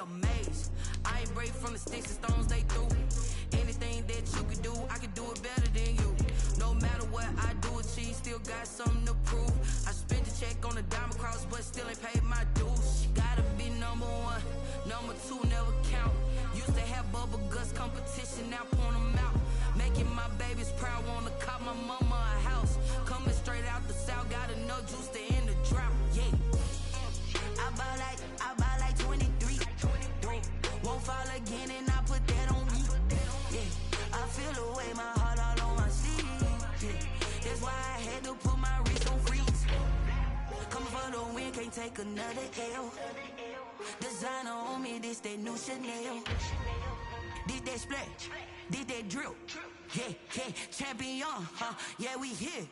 amazed. I ain't brave from the sticks and stones they threw. Anything that you could do, I could do it better than you. No matter what I do achieve, still got something to prove. I spent the check on the diamond cross, but still ain't paid my dues. She gotta be number one, number two never count. Used to have bubble guts competition, now point them out. Making my babies proud, wanna cop my mama a house. Coming straight out the south, got enough juice to end the drought. Yeah, I buy like 23. Won't fall again, and I put that on me. Yeah, I feel the way, my heart all on my sleeve. Yeah, that's why I had to put my wrist on freeze. Coming for the win, can't take another L. Designer on me, this that new Chanel. This that splash, this that drill. Yeah, yeah, champion, huh? Yeah, we here.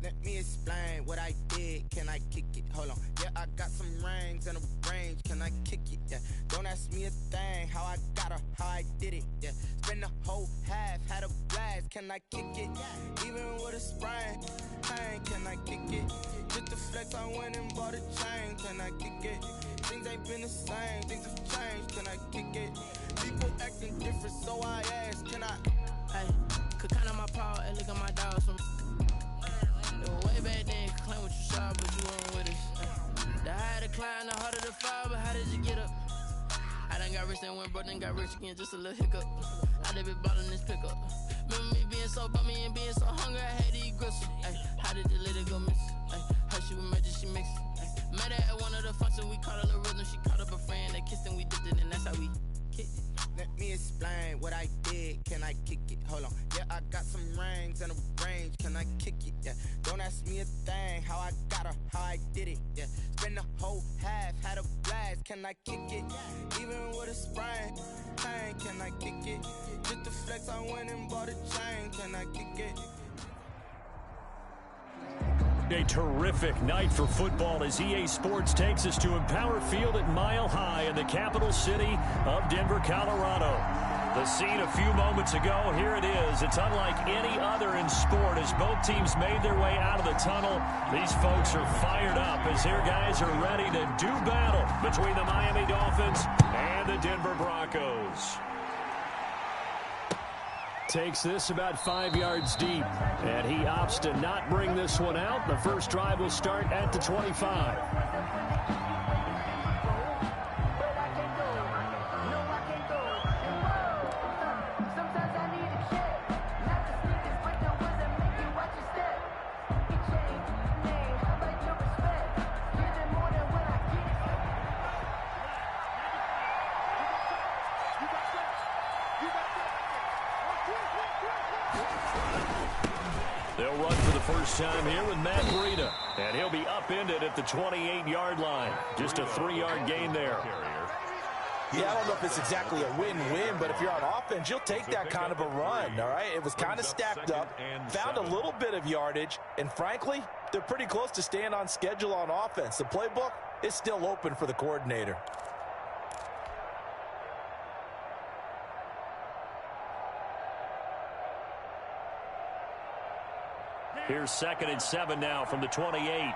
Let me explain what I did. Can I kick it? Hold on. Yeah, I got some rings and a range. Can I kick it? Yeah. Don't ask me a thing. How I got her, how I did it. Yeah. Spend the whole half, had a blast. Can I kick it? Even with a sprain. Hey, can I kick it? Just the flex, I went and bought a chain. Can I kick it? Things ain't been the same. Things have changed. Can I kick it? People acting different, so I ask. Can I? Hey, could count on my paw and look at my dogs from. Way back then, claim what you saw, but you weren't with us. The higher the climb, the harder the fall, but how did you get up? I done got rich and went broke, then got rich again, just a little hiccup. I done been ballin' this pickup. Remember me being so bummy and being so hungry, I had to eat gristle. Ay, how did the lady go miss? Ay, her she was magic, she mixed. Met her at one of the functions, we caught a little rhythm. She caught up a friend, they kissed and we dipped it, and that's how we kicked it. Let me explain what I did. Can I kick it? Hold on. Yeah, I got some rings and a range. Can I kick it? Yeah. Don't ask me a thing. How I got her, how I did it. Yeah. Spend the whole half, had a blast. Can I kick it? Even with a sprain. Hey, can I kick it? Just the flex, I went and bought a chain. Can I kick it? A terrific night for football as EA Sports takes us to Empower Field at Mile High in the capital city of Denver, Colorado. The scene a few moments ago, here it is. It's unlike any other in sport as both teams made their way out of the tunnel. These folks are fired up as their guys are ready to do battle between the Miami Dolphins and the Denver Broncos. Takes this about 5 yards deep, and he opts to not bring this one out. The first drive will start at the 25. They'll run for the first time here with Matt Breida, and he'll be upended at the 28-yard line. Just a 3-yard gain there. Yeah, I don't know if it's exactly a win-win, but if you're on offense, you'll take that kind of a run, all right? It was kind of stacked up, found a little bit of yardage, and frankly, they're pretty close to staying on schedule on offense. The playbook is still open for the coordinator. Here's 2nd and 7 now from the 28.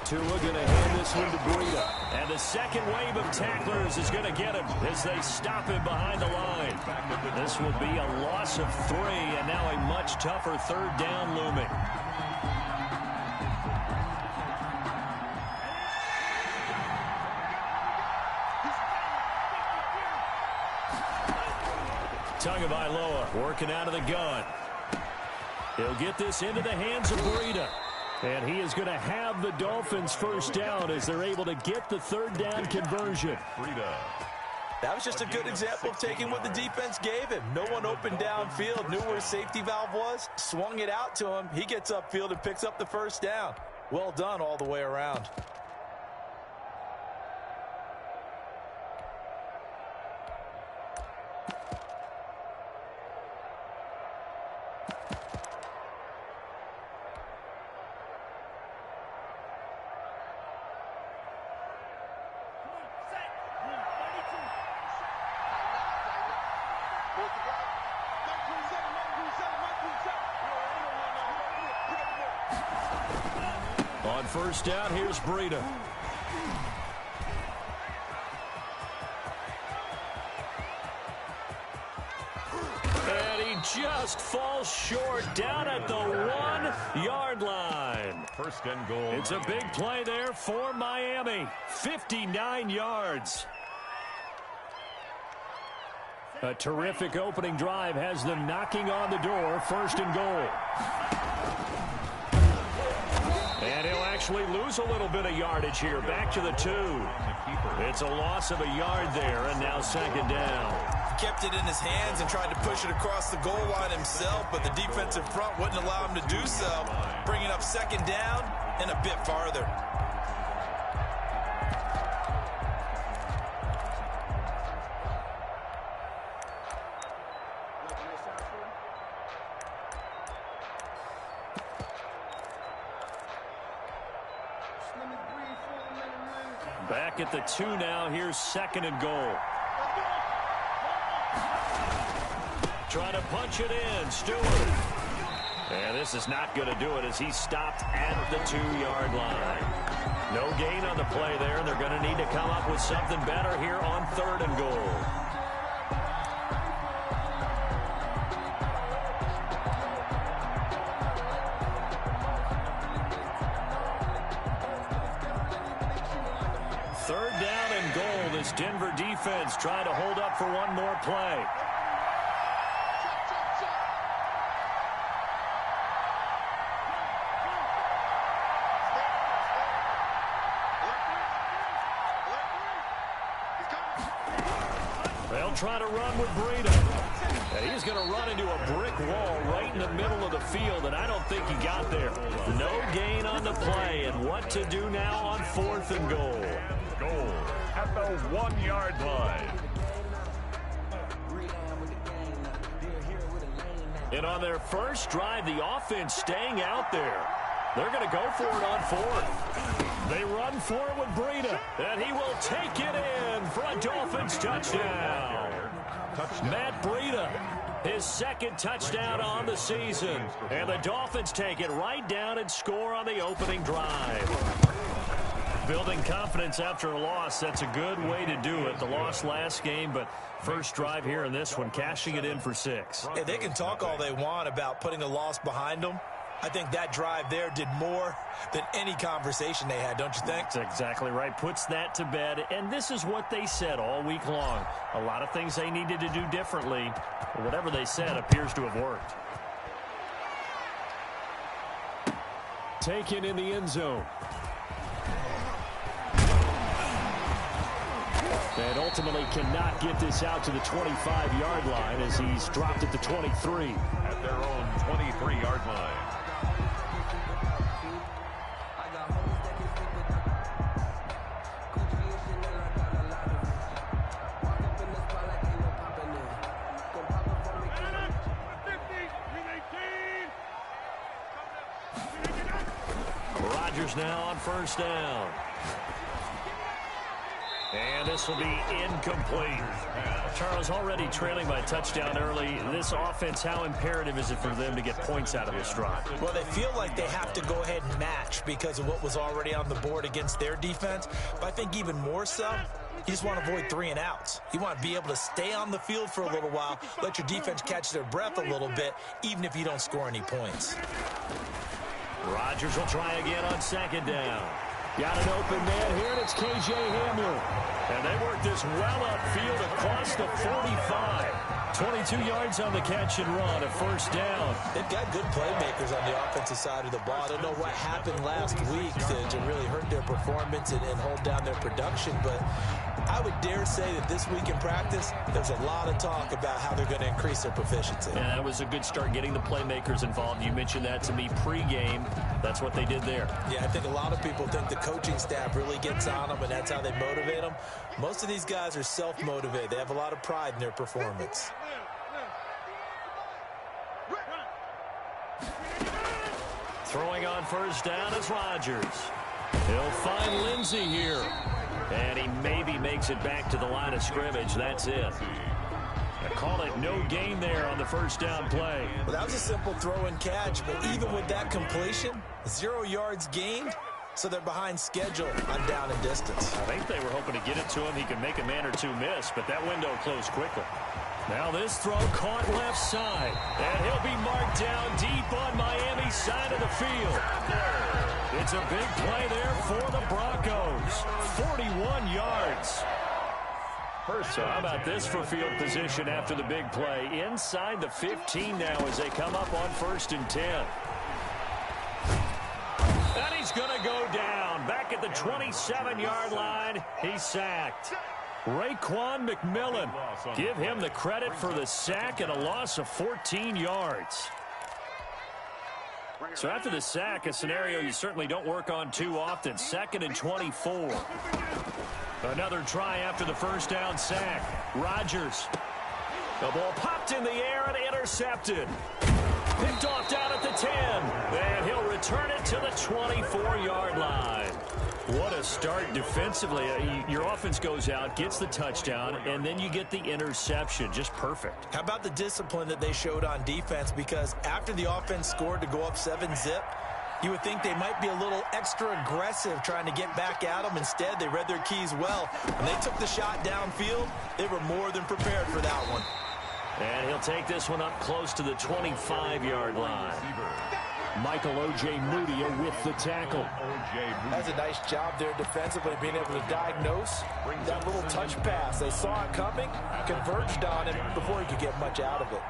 Tua going to hand this one to Breida. And the second wave of tacklers is going to get him as they stop him behind the line. This will be a loss of 3, and now a much tougher 3rd down looming. Tagovailoa working out of the gun. He'll get this into the hands of Breida. And he is going to have the Dolphins first down as they're able to get the 3rd down conversion. That was just a good example of taking what the defense gave him. No one open downfield, knew where his safety valve was, swung it out to him. He gets upfield and picks up the first down. Well done all the way around. first down. Here's Breida. And he just falls short down at the 1-yard line. First and goal. It's a big play there for Miami. 59 yards. A terrific opening drive has them knocking on the door. First and goal. And he'll actually lose a little bit of yardage here. Back to the 2. It's a loss of a yard there, and now second down. He kept it in his hands and tried to push it across the goal line himself, but the defensive front wouldn't allow him to do so, bringing up second down and a bit farther. Back at the 2 now. Here's second and goal. Trying to punch it in. Stewart. And this is not going to do it as he stopped at the 2-yard line. No gain on the play there, and they're going to need to come up with something better here on third and goal. Third down and goal. This Denver defense trying to hold up for one more play. They'll try to run with Breida. And he's going to run into a brick wall right in the middle of the field, and I don't think he got there. No gain on the play, and what to do now on fourth and goal. Goal at the 1-yard line. And on their first drive, the offense staying out there. They're going to go for it on fourth. They run for it with Breida, and he will take it in for a Dolphins touchdown. Matt Breida, his second touchdown on the season. And the Dolphins take it right down and score on the opening drive. Building confidence after a loss, that's a good way to do it. The loss last game, but first drive here in this one, cashing it in for 6. Hey, they can talk all they want about putting a loss behind them. I think that drive there did more than any conversation they had, don't you think? That's exactly right. Puts that to bed. And this is what they said all week long. A lot of things they needed to do differently. But whatever they said appears to have worked. Taken in the end zone. And ultimately cannot get this out to the 25-yard line as he's dropped at the 23. At their own 23-yard line. Rodgers now on first down. And this will be incomplete. Charles, already trailing by a touchdown early. This offense, how imperative is it for them to get points out of this drive? Well, they feel like they have to go ahead and match because of what was already on the board against their defense. But I think even more so, you just want to avoid 3 and outs. You want to be able to stay on the field for a little while, let your defense catch their breath a little bit, even if you don't score any points. Rodgers will try again on second down. Got an open man here, and it's K.J. Hamler. And they work this well upfield across the 45. 22 yards on the catch and run, a first down. They've got good playmakers on the offensive side of the ball. I don't know what happened last week to really hurt their performance and hold down their production, but I would dare say that this week in practice, there's a lot of talk about how they're going to increase their proficiency. And that was a good start, getting the playmakers involved. You mentioned that to me pregame. That's what they did there. Yeah, I think a lot of people think the coaching staff really gets on them, and that's how they motivate them. Most of these guys are self-motivated. They have a lot of pride in their performance. Throwing on first down is Rodgers. He'll find Lindsey here. And he maybe makes it back to the line of scrimmage. That's it. I call it no gain there on the first down play. Well, that was a simple throw and catch, but even with that completion, 0 yards gained, so they're behind schedule on down and distance. I think they were hoping to get it to him. He could make a man or two miss, but that window closed quickly. Now this throw caught left side, and he'll be marked down deep on Miami's side of the field. It's a big play there for the Broncos. 41 yards. So how about this for field position after the big play? Inside the 15 now as they come up on 1st and 10. And he's going to go down. Back at the 27-yard line, he's sacked. Raekwon McMillan. Give him the credit for the sack and a loss of 14 yards. So after the sack, a scenario you certainly don't work on too often. 2nd and 24. Another try after the first down sack. Rodgers. The ball popped in the air and intercepted. Picked off down at the 10. And he'll return it to the 24-yard line. What a start defensively. Your offense goes out, gets the touchdown, and then you get the interception. Just perfect. How about the discipline that they showed on defense? Because after the offense scored to go up 7-zip, you would think they might be a little extra aggressive trying to get back at them. Instead, they read their keys well. When they took the shot downfield, they were more than prepared for that one. And he'll take this one up close to the 25-yard line. Michael O.J. Moody with the tackle. That's a nice job there defensively, being able to diagnose that little touch pass. They saw it coming, converged on him before he could get much out of it.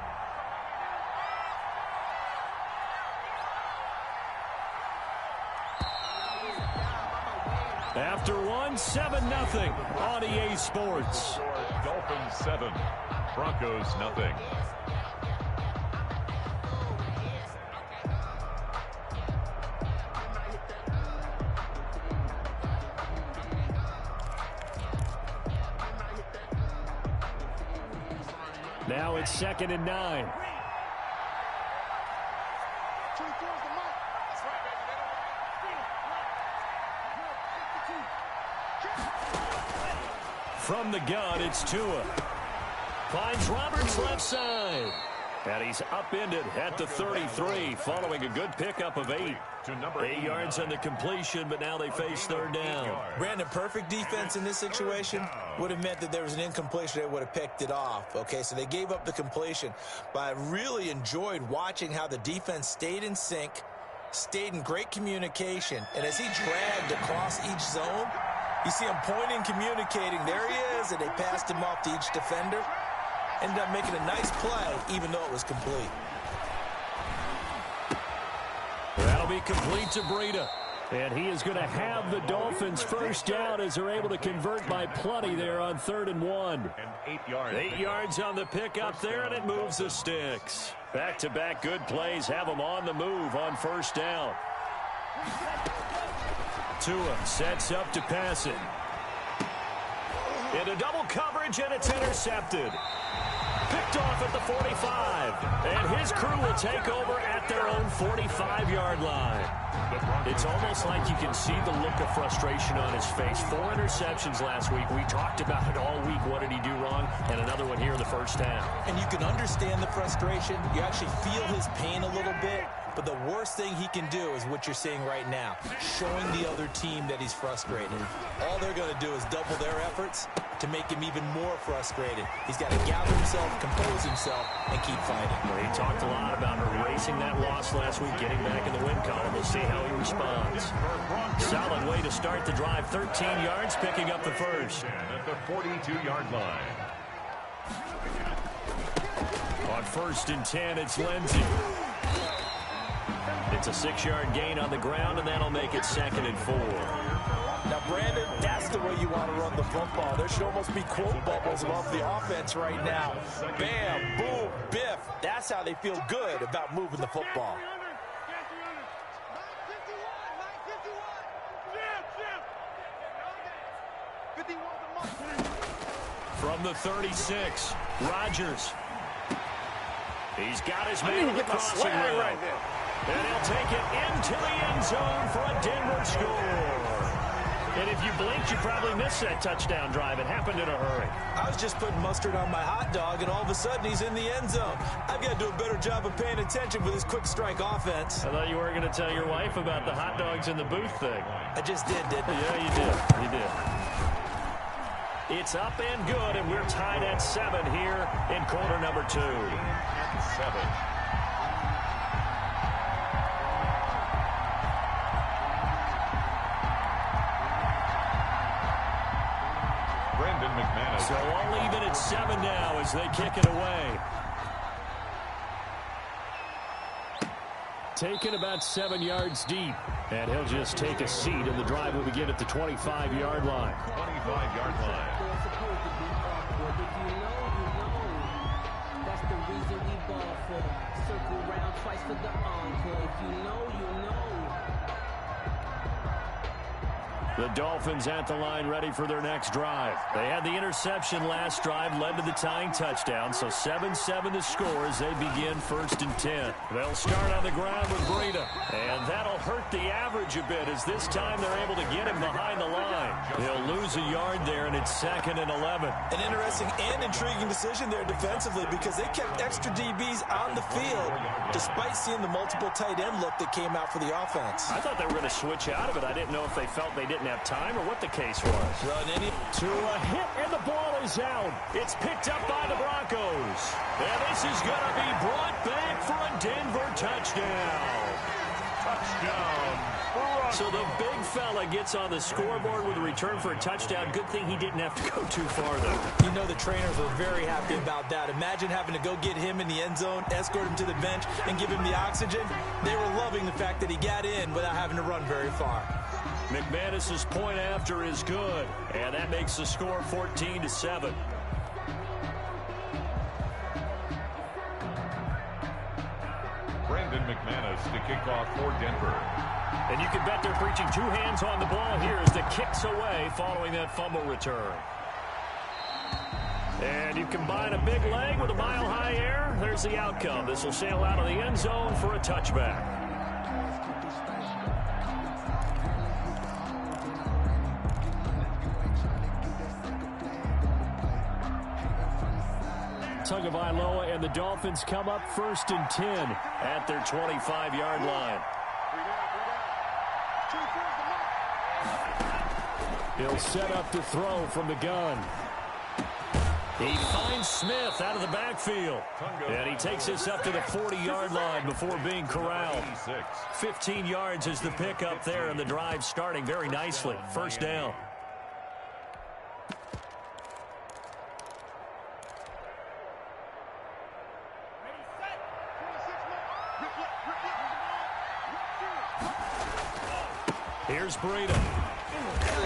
After one, 7-0 on EA Sports. Dolphins 7, Broncos 0. Now it's 2nd and 9. From the gun, it's Tua. Finds Roberts left side. And he's upended at the 33, following a good pickup of 8. 8 yards on the completion, but now they face 3rd down. Brandon, perfect defense in this situation would have meant that there was an incompletion. They would have picked it off. Okay, so they gave up the completion. But I really enjoyed watching how the defense stayed in sync, stayed in great communication. And as he dragged across each zone, you see him pointing, communicating. There he is, and they passed him off to each defender. Ended up making a nice play, even though it was complete. That'll be complete to Breida. And he is going to have the Dolphins first down as they're able to convert by plenty there on 3rd and 1. 8 yards on the pickup there, and it moves the sticks. Back-to-back good plays have them on the move on 1st down. Tua sets up to pass it. Into double coverage, and it's intercepted. Picked off at the 45, and his crew will take over at their own 45-yard line. It's almost like you can see the look of frustration on his face. 4 interceptions last week. We talked about it all week. What did he do wrong? And another one here in the first half. And you can understand the frustration. You actually feel his pain a little bit. But the worst thing he can do is what you're seeing right now, showing the other team that he's frustrated. All they're going to do is double their efforts to make him even more frustrated. He's got to gather himself, compose himself, and keep fighting. Well, he talked a lot about erasing that loss last week, getting back in the win column. We'll see how he responds. Solid way to start the drive. 13 yards, picking up the first. At the 42-yard line. On 1st and 10, it's Lindsey. It's a 6-yard gain on the ground, and that'll make it 2nd and 4. Now, Brandon, that's the way you want to run the football. There should almost be quote bubbles above the offense right now. Bam, boom, biff. That's how they feel good about moving the football. From the 36, Rodgers. He's got his man in the crossing right there. And he'll take it into the end zone for a Denver score. And if you blinked, you probably missed that touchdown drive. It happened in a hurry. I was just putting mustard on my hot dog, and all of a sudden he's in the end zone. I've got to do a better job of paying attention with this quick strike offense. I thought you were going to tell your wife about the hot dogs in the booth thing. I just did, didn't I? Yeah, you did. You did. It's up and good, and we're tied at 7 here in quarter number 2. 7. So all even at 7 now as they kick it away. Taken about 7 yards deep. And he'll just take a seat, and the drive will begin at the 25-yard line. 25-yard line. That's the reason we ball for. Circle round twice for the encore. If you know, you know. The Dolphins at the line ready for their next drive. They had the interception last drive, led to the tying touchdown, so 7-7 the score as they begin 1st and 10. They'll start on the ground with Breida, and that'll hurt the average a bit as this time they're able to get him behind the line. They'll lose a yard there, and it's 2nd and 11. An interesting and intriguing decision there defensively because they kept extra DBs on the field despite seeing the multiple tight end look that came out for the offense. I thought they were going to switch out of it. I didn't know if they felt they didn't have time or what the case was. To a hit, and the ball is out. It's picked up by the Broncos. And this is going to be brought back for a Denver touchdown. Touchdown. So the big fella gets on the scoreboard with a return for a touchdown. Good thing he didn't have to go too far, though. You know the trainers were very happy about that. Imagine having to go get him in the end zone, escort him to the bench, and give him the oxygen. They were loving the fact that he got in without having to run very far. McManus's point after is good, and that makes the score 14-7. Brandon McManus to kick off for Denver. And you can bet they're preaching 2 hands on the ball here as the kick's away following that fumble return. And you combine a big leg with a mile-high air, there's the outcome. This will sail out of the end zone for a touchback. Tagovailoa and the Dolphins come up 1st and 10 at their 25-yard line. He'll set up to throw from the gun. He finds Smith out of the backfield. And he takes this up to the 40-yard line before being corralled. 15 yards is the pickup there, and the drive starting very nicely. 1st down. Here's Breida.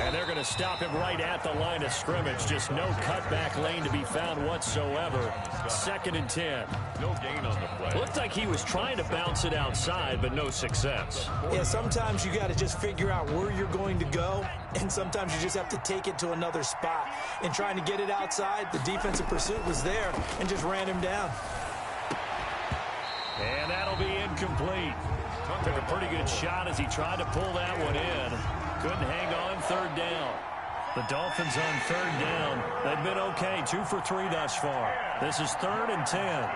And they're going to stop him right at the line of scrimmage. Just no cutback lane to be found whatsoever. 2nd and 10. No gain on the play. Looked like he was trying to bounce it outside, but no success. Yeah, sometimes you got to just figure out where you're going to go, and sometimes you just have to take it to another spot. And trying to get it outside, the defensive pursuit was there and just ran him down. And that'll be incomplete. Took a pretty good shot as he tried to pull that one in. Couldn't hang on 3rd down. The Dolphins on 3rd down. They've been okay, 2 for 3 thus far. This is 3rd and 10.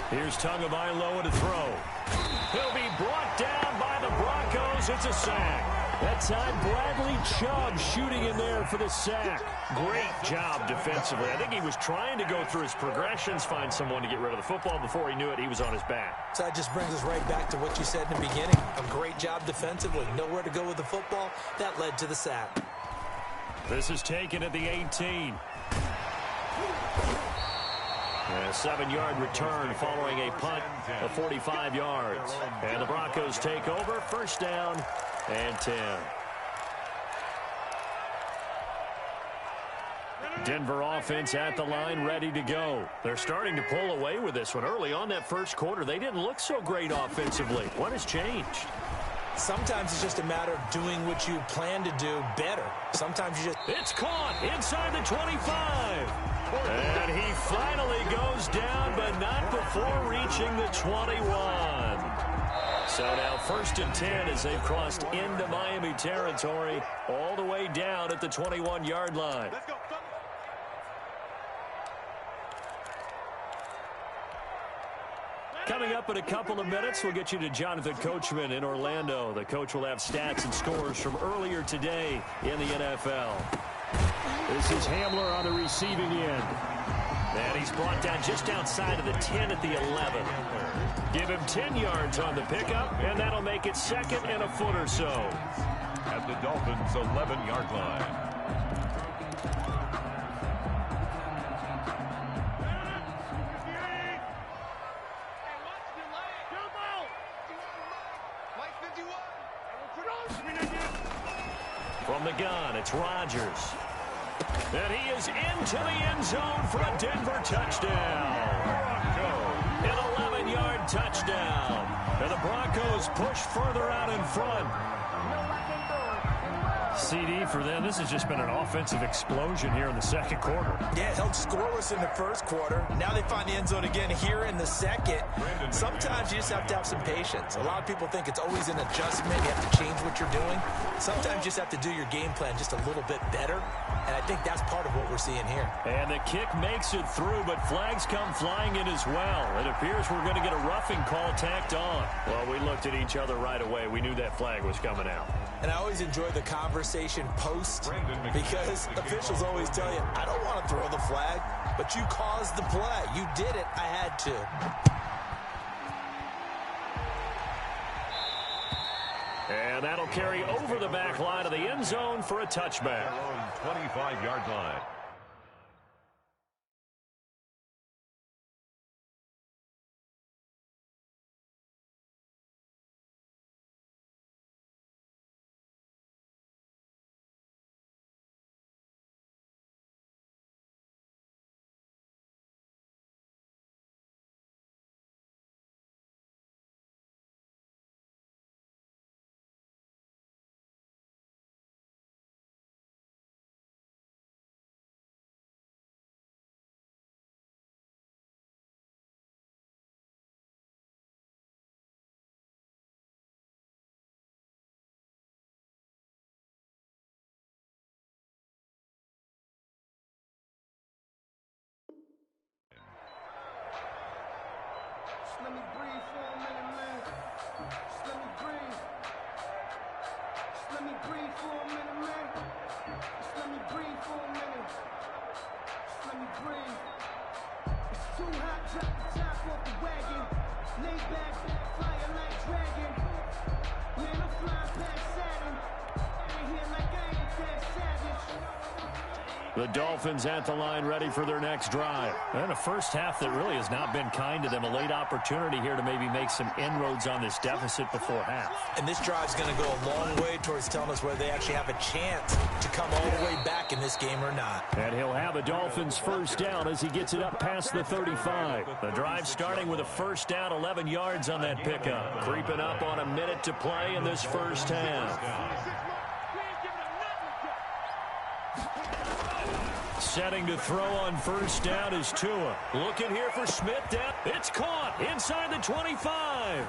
Here's Tagovailoa to throw. He'll be brought down by the Broncos. It's a sack. That time Bradley Chubb shooting in there for the sack. Great job defensively. I think he was trying to go through his progressions, find someone to get rid of the football. Before he knew it, he was on his back. So that just brings us right back to what you said in the beginning. A great job defensively. Nowhere to go with the football. That led to the sack. This is taken at the 18. A 7-yard return following a punt of 45 yards. And the Broncos take over. 1st down and 10. Denver offense at the line, ready to go. They're starting to pull away with this one. Early on that 1st quarter, they didn't look so great offensively. What has changed? Sometimes it's just a matter of doing what you plan to do better. Sometimes you just... It's caught inside the 25. And he finally goes down, but not before reaching the 21. So now 1st and 10 as they've crossed into Miami territory all the way down at the 21-yard line. Let's go. Coming up in a couple of minutes, we'll get you to Jonathan Coachman in Orlando. The coach will have stats and scores from earlier today in the NFL. This is Hamler on the receiving end. And he's brought down just outside of the 10 at the 11. Give him 10 yards on the pickup, and that'll make it 2nd and a foot or so. At the Dolphins' 11-yard line. From the gun, it's Rodgers. And he is into the end zone for a Denver touchdown. An 11-yard touchdown. And the Broncos push further out in front. CD for them. This has just been an offensive explosion here in the 2nd quarter. Yeah, held scoreless in the 1st quarter. Now they find the end zone again here in the 2nd. Sometimes you just have to have some patience. A lot of people think it's always an adjustment. You have to change what you're doing. Sometimes you just have to do your game plan just a little bit better. And I think that's part of what we're seeing here. And the kick makes it through, but flags come flying in as well. It appears we're going to get a roughing call tacked on. Well, we looked at each other right away. We knew that flag was coming out. And I always enjoy the conversation post because officials always tell you, I don't want to throw the flag, but you caused the play. You did it. I had to. And that'll carry over the back line of the end zone for a touchback. 25-yard line. Let me breathe for a minute, man. Just let me breathe. Just let me breathe for a minute, man. Just let me breathe for a minute. Just let me breathe. It's too hot, drop the top off the wagon. Lay back, fire like dragon. Man, I'm flying past Saturn. Out here like I ain't that savage. The Dolphins at the line ready for their next drive. And a first half that really has not been kind to them. A late opportunity here to maybe make some inroads on this deficit before half. And this drive's going to go a long way towards telling us whether they actually have a chance to come all the way back in this game or not. And he'll have a Dolphins first down as he gets it up past the 35. The drive starting with a first down, 11 yards on that pickup. Creeping up on a minute to play in this first half. Setting to throw on first down is Tua. Looking here for Smith down. It's caught inside the 25.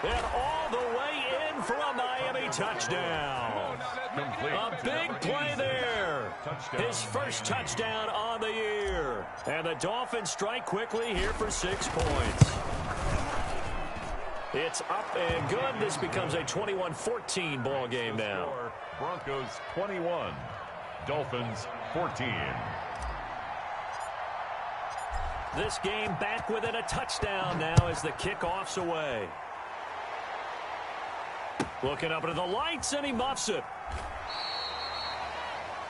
And all the way in for a Miami touchdown. A big play there. His first touchdown on the year. And the Dolphins strike quickly here for 6 points. It's up and good. This becomes a 21-14 ball game now. Broncos 21. Dolphins 14. This game back within a touchdown now as the kickoff's away. Looking up into the lights, and he muffs it.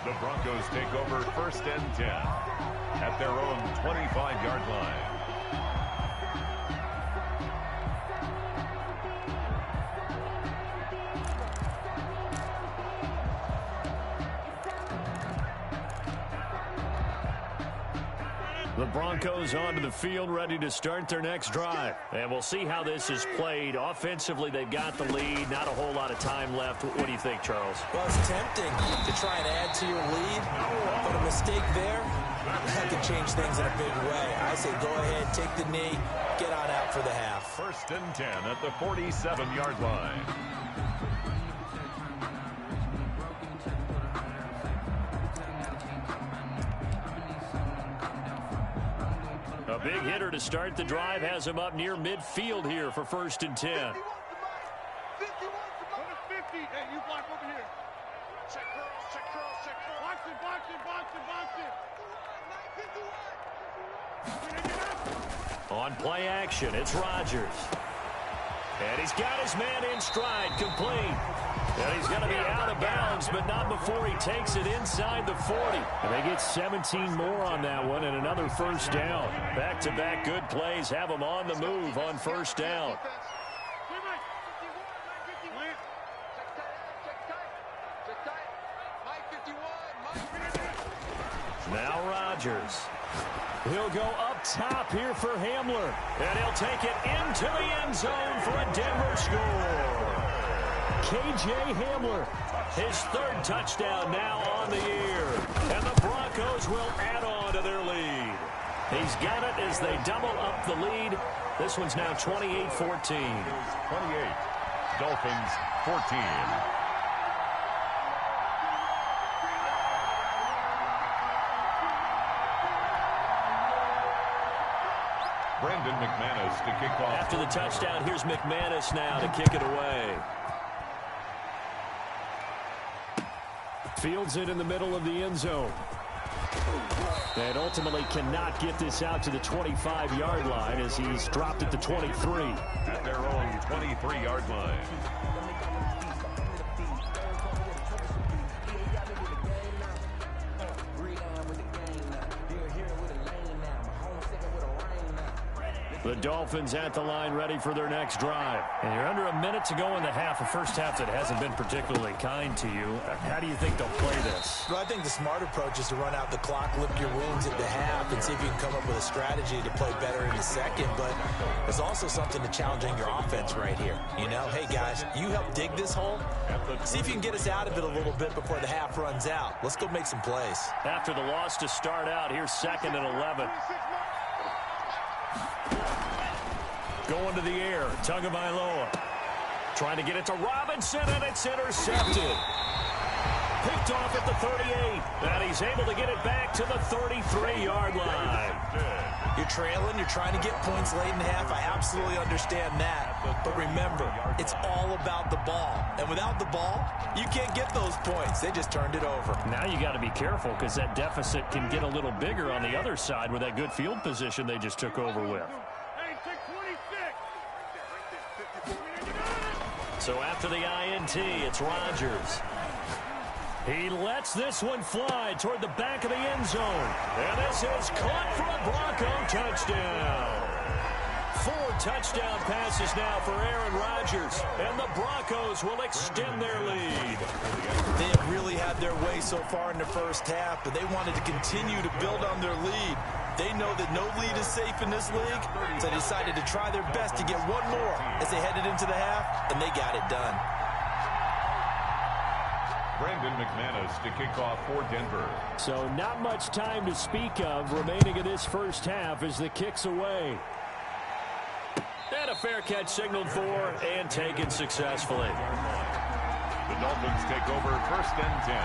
The Broncos take over 1st and 10 at their own 25-yard line. The Broncos onto the field, ready to start their next drive. And we'll see how this is played. Offensively, they've got the lead. Not a whole lot of time left. What do you think, Charles? Well, it's tempting to try and add to your lead, but a mistake there that can change things in a big way. I say go ahead, take the knee, get on out for the half. 1st and 10 at the 47-yard line. A big hitter to start the drive has him up near midfield here for 1st and 10. 50. Hey, you block over here. Check curls. Box it. On play action, it's Rodgers. And he's got his man in stride, complete. And he's going to be out of bounds, but not before he takes it inside the 40. And they get 17 more on that one and another 1st down. Back-to-back good plays have them on the move on 1st down. Now Rodgers. He'll go up top here for Hamler. And he'll take it into the end zone for a Denver score. K.J. Hamler, his 3rd touchdown now on the year. And the Broncos will add on to their lead. He's got it as they double up the lead. This one's now 28-14. 28. Dolphins 14. Brandon McManus to kick off. After the touchdown, here's McManus now to kick it away. Fields it in the middle of the end zone. And ultimately cannot get this out to the 25-yard line as he's dropped at the 23. At their own 23-yard line. The Dolphins at the line ready for their next drive. And you're under a minute to go in the half, a first half that hasn't been particularly kind to you. How do you think they'll play this? Well, I think the smart approach is to run out the clock, lick your wounds at the half, and see if you can come up with a strategy to play better in the second. But there's also something to challenging your offense right here. You know, hey, guys, you help dig this hole. See if you can get us out of it a little bit before the half runs out. Let's go make some plays. After the loss to start out, here's 2nd and 11. Going to the air, Tagovailoa. Trying to get it to Robinson, and it's intercepted. Picked off at the 38, and he's able to get it back to the 33-yard line. You're trailing, you're trying to get points late in the half. I absolutely understand that. But remember, it's all about the ball. And without the ball, you can't get those points. They just turned it over. Now you got to be careful because that deficit can get a little bigger on the other side with that good field position they just took over with. So after the INT, it's Rodgers. He lets this one fly toward the back of the end zone. And this is caught for a Bronco touchdown. 4 touchdown passes now for Aaron Rodgers. And the Broncos will extend their lead. They have really had their way so far in the first half, but they wanted to continue to build on their lead. They know that no lead is safe in this league, so they decided to try their best to get one more as they headed into the half, and they got it done. Brandon McManus to kick off for Denver. So not much time to speak of remaining in this first half as the kick's away. And a fair catch signaled for and taken successfully. The Dolphins take over 1st and 10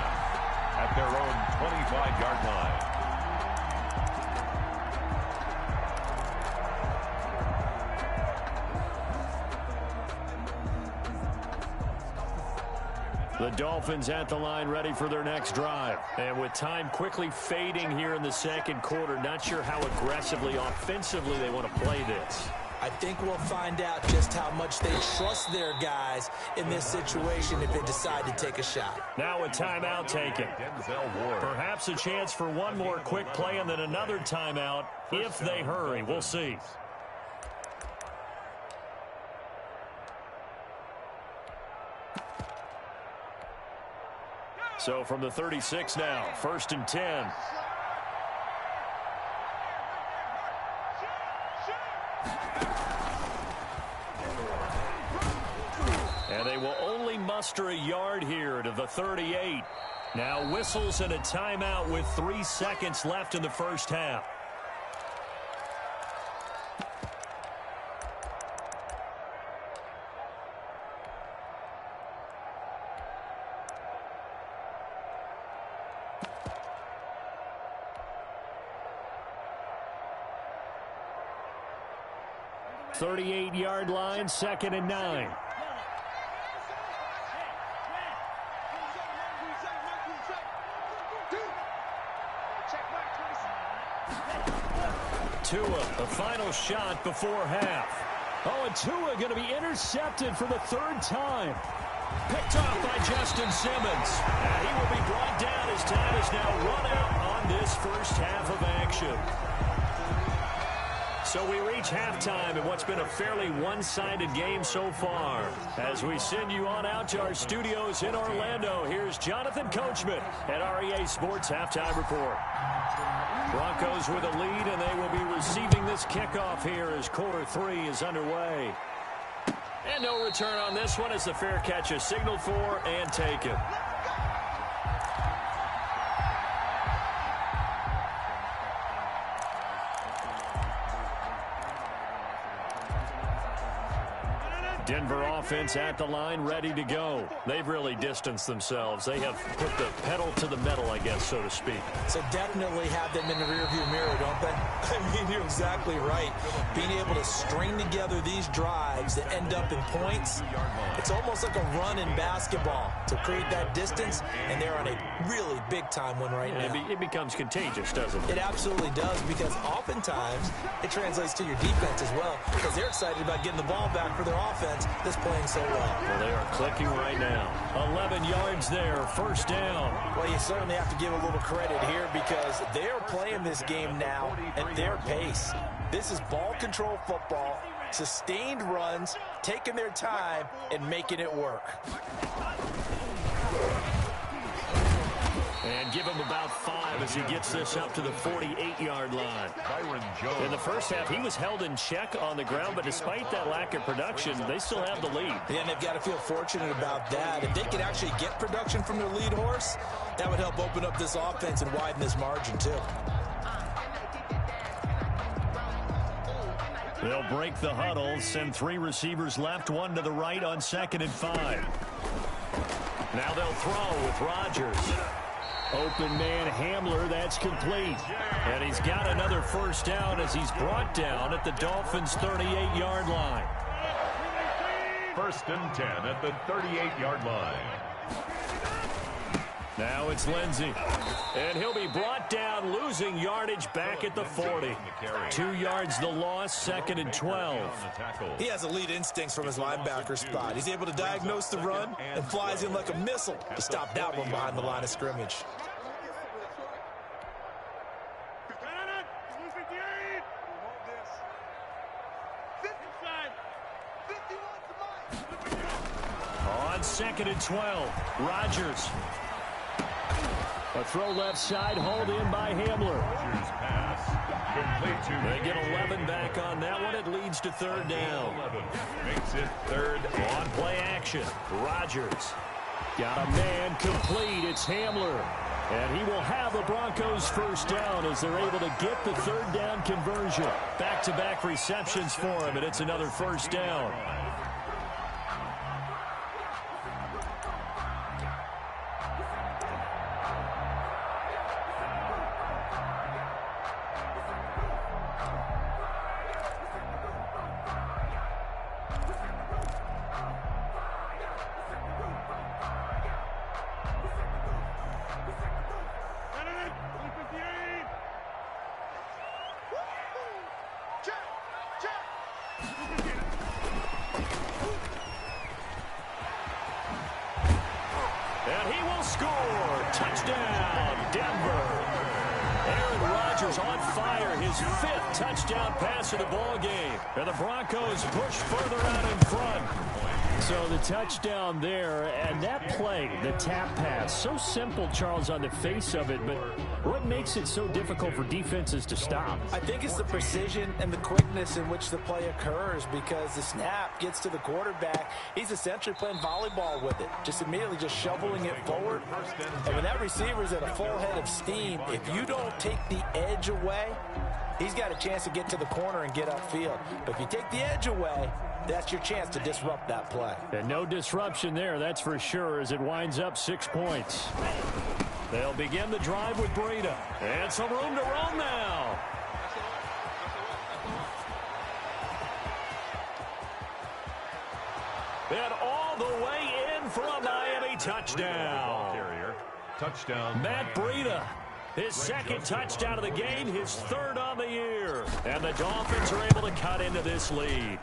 at their own 25-yard line. The Dolphins at the line ready for their next drive. And with time quickly fading here in the second quarter, not sure how aggressively, offensively they want to play this. I think we'll find out just how much they trust their guys in this situation if they decide to take a shot. Now a timeout taken. Perhaps a chance for one more quick play and then another timeout if they hurry. We'll see. So from the 36 now, 1st and 10. And they will only muster a yard here to the 38. Now whistles and a timeout with 3 seconds left in the first half. .38-yard line, 2nd and 9. Tua, the final shot before half. Oh, and Tua going to be intercepted for the 3rd time. Picked off by Justin Simmons. And he will be brought down as time is now run out on this first half of action. So we reach halftime in what's been a fairly one-sided game so far. As we send you on out to our studios in Orlando, here's Jonathan Coachman at REA Sports Halftime Report. Broncos with a lead, and they will be receiving this kickoff here as quarter 3 is underway. And no return on this one as the fair catch is signaled for and taken. Denver offense at the line, ready to go. They've really distanced themselves. They have put the pedal to the metal, I guess, so to speak. So definitely have them in the rearview mirror, don't they? I mean, you're exactly right. Being able to string together these drives that end up in points, it's almost like a run in basketball to create that distance, and they're on a really big-time one right now. It becomes contagious, doesn't it? It absolutely does, because oftentimes it translates to your defense as well, because they're excited about getting the ball back for their offense that's playing so well. Well, they are clicking right now. 11 yards there, 1st down. Well, you certainly have to give a little credit here because they are playing this game now at their pace. This is ball control football, sustained runs, taking their time, and making it work. And give him about 5 as he gets this up to the 48-yard line. In the first half, he was held in check on the ground, but despite that lack of production, they still have the lead. Yeah, and they've got to feel fortunate about that. If they could actually get production from their lead horse, that would help open up this offense and widen this margin, too. They'll break the huddle, send 3 receivers left, 1 to the right on 2nd and 5. Now they'll throw with Rodgers. Open man Hamler, that's complete. And he's got another 1st down as he's brought down at the Dolphins' 38-yard line. 1st and 10 at the 38-yard line. Now it's Lindsey. And he'll be brought down, losing yardage back at the 40. 2 yards the loss, 2nd and 12. He has elite instincts from his linebacker spot. He's able to diagnose the run and flies in like a missile to stop that one behind the line of scrimmage. On 2nd and 12, Rodgers. A throw left side, hauled in by Hamler. They get 11 back on that one. It leads to 3rd down. Makes it 3rd on play action. Rodgers got a man complete. It's Hamler. And he will have the Broncos' 1st down as they're able to get the 3rd down conversion. Back-to-back receptions for him, and it's another 1st down. fire, his 5th touchdown pass of the ball game. And the Broncos push further out in front. So the touchdown there, and that play, the tap pass, so simple, Charles, on the face of it, but what makes it so difficult for defenses to stop? I think it's the precision and the quickness in which the play occurs, because the snap gets to the quarterback. He's essentially playing volleyball with it, just immediately just shoveling it forward. And when that receiver's at a full head of steam, if you don't take the edge away, he's got a chance to get to the corner and get upfield. But if you take the edge away, that's your chance to disrupt that play. And no disruption there, that's for sure, as it winds up 6 points. They'll begin the drive with Breida. And some room to roam now. And all the way in for a Miami touchdown. Touchdown. Matt Breida. His 2nd touchdown of the game, his 3rd on the year. And the Dolphins are able to cut into this lead.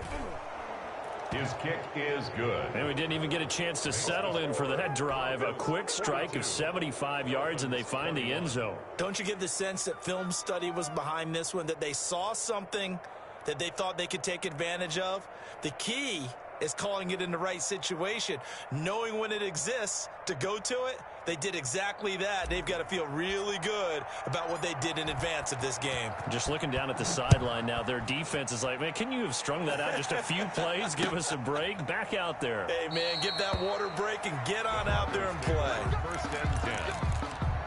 His kick is good. And we didn't even get a chance to settle in for that drive. A quick strike of 75 yards, and they find the end zone. Don't you get the sense that film study was behind this one, that they saw something that they thought they could take advantage of? The key is calling it in the right situation, knowing when it exists to go to it. They did exactly that. They've got to feel really good about what they did in advance of this game. Just looking down at the sideline now, their defense is like, man, can you have strung that out just a few plays? Give us a break. Back out there. Hey, man, give that water break and get on out there and play. 1st and 10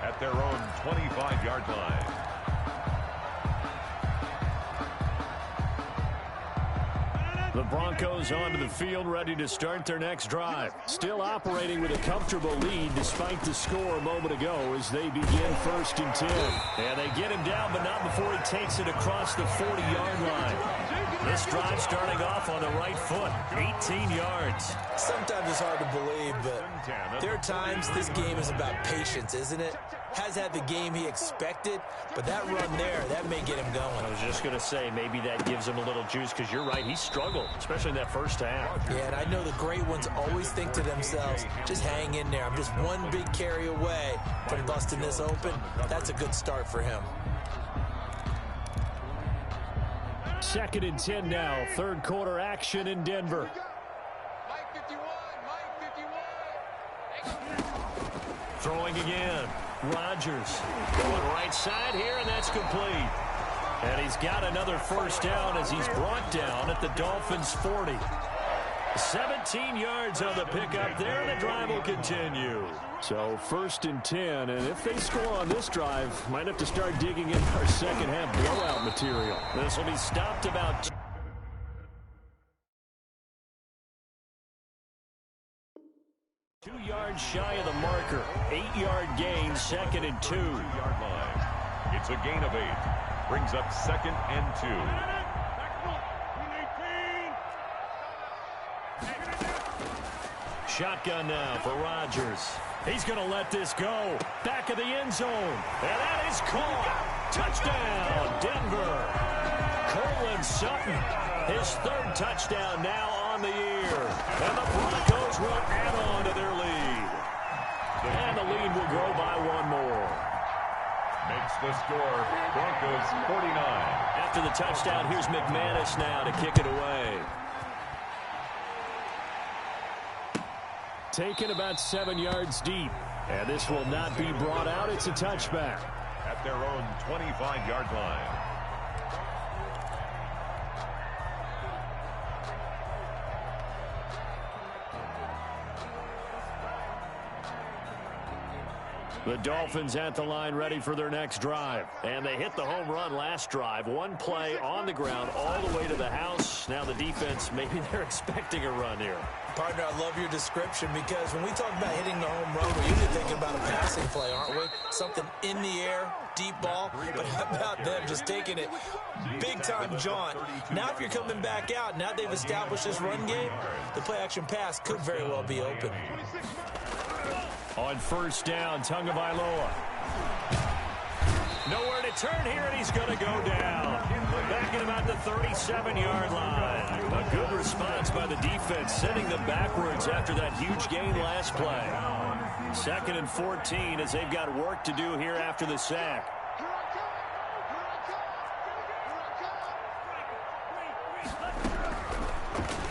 at their own 25-yard line. The Broncos onto the field, ready to start their next drive. Still operating with a comfortable lead despite the score a moment ago as they begin 1st and 10. And they get him down, but not before he takes it across the 40-yard line. This drive starting off on the right foot, 18 yards. Sometimes it's hard to believe, but there are times this game is about patience, isn't it? Has had the game he expected, but that run there, that may get him going. I was just going to say, maybe that gives him a little juice, because you're right, he struggled, especially in that first half. Yeah, and I know the great ones always think to themselves, just hang in there. I'm just one big carry away from busting this open. That's a good start for him. 2nd and 10 now, 3rd quarter action in Denver. Throwing again. Rodgers going right side here, and that's complete. And he's got another 1st down as he's brought down at the Dolphins' 40. 17 yards on the pickup there, and the drive will continue. So 1st and 10, and if they score on this drive, might have to start digging in our second half blowout material. This will be stopped about 2 yards shy of the marker. 8-yard gain, 2nd and 2. It's a gain of 8. Brings up 2nd and 2. Shotgun now for Rodgers. He's going to let this go. Back of the end zone. And that is caught. Touchdown, Denver. Cortland Sutton, his 3rd touchdown now on the year. And the Broncos will add on to their lead. And the lead will grow by 1 more. Makes the score Broncos 49. After the touchdown, here's McManus now to kick it away. Taken about 7 yards deep. And this will not be brought out. It's a touchback. At their own 25-yard line. The Dolphins at the line ready for their next drive. And they hit the home run last drive. 1 play on the ground all the way to the house. Now the defense, maybe they're expecting a run here. Partner, I love your description, because when we talk about hitting the home run, we're usually thinking about a passing play, aren't we? Something in the air, deep ball. But how about them just taking it big-time jaunt? Now if you're coming back out, now they've established this run game, the play-action pass could very well be open. On 1st down, Tagovailoa. Nowhere to turn here, and he's going to go down. Back at about the 37-yard line. A good response by the defense, sending them backwards after that huge gain last play. 2nd and 14 as they've got work to do here after the sack.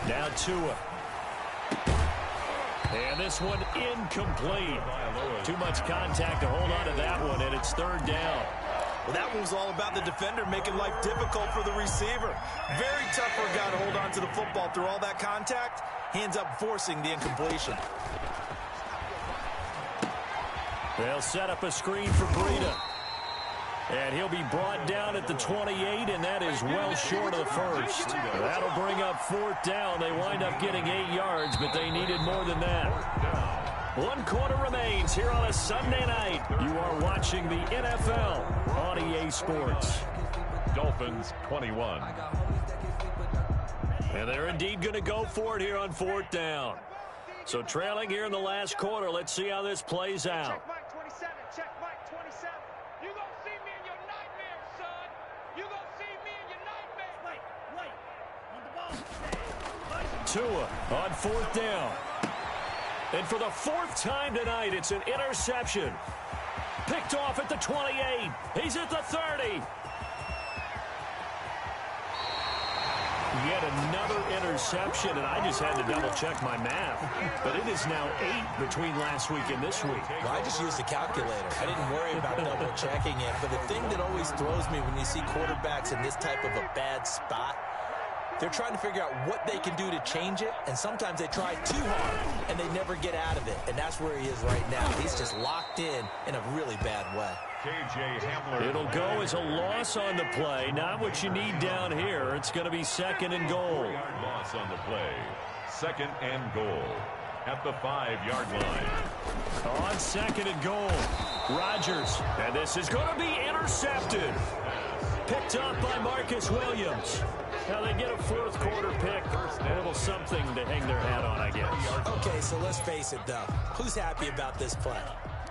Now Tua. And this one incomplete. Too much contact to hold on to that one, and it's third down. Well, that one was all about the defender making life difficult for the receiver. Very tough for a guy to hold on to the football through all that contact. He ends up forcing the incompletion. They'll set up a screen for Breida. And he'll be brought down at the 28, and that is well short of the first. That'll bring up fourth down. They wind up getting 8 yards, but they needed more than that. 1 quarter remains here on a Sunday night. You are watching the NFL on EA Sports. Dolphins 21. And they're indeed going to go for it here on fourth down. So trailing here in the last quarter, let's see how this plays out. Check Mike 27, check Mike 27. You gonna see me in your nightmares, son. You gonna see me in your nightmares. Wait, on the ball. Tua on fourth down. And for the 4th time tonight, it's an interception. Picked off at the 28. He's at the 30. Yet another interception, and I just had to double-check my math. But it is now 8 between last week and this week. Well, I just used a calculator. I didn't worry about double-checking it. But the thing that always throws me when you see quarterbacks in this type of a bad spot, they're trying to figure out what they can do to change it, and sometimes they try too hard, and they never get out of it. And that's where he is right now. He's just locked in a really bad way. It'll go as a loss on the play. Not what you need down here. It's going to be 2nd and goal. Loss on the play. 2nd and goal at the 5-yard line. On 2nd and goal, Rodgers. And this is going to be intercepted. Picked up by Marcus Williams. Now they get a 4th quarter pick. A little something to hang their hat on, I guess. Okay, so let's face it, though. Who's happy about this play?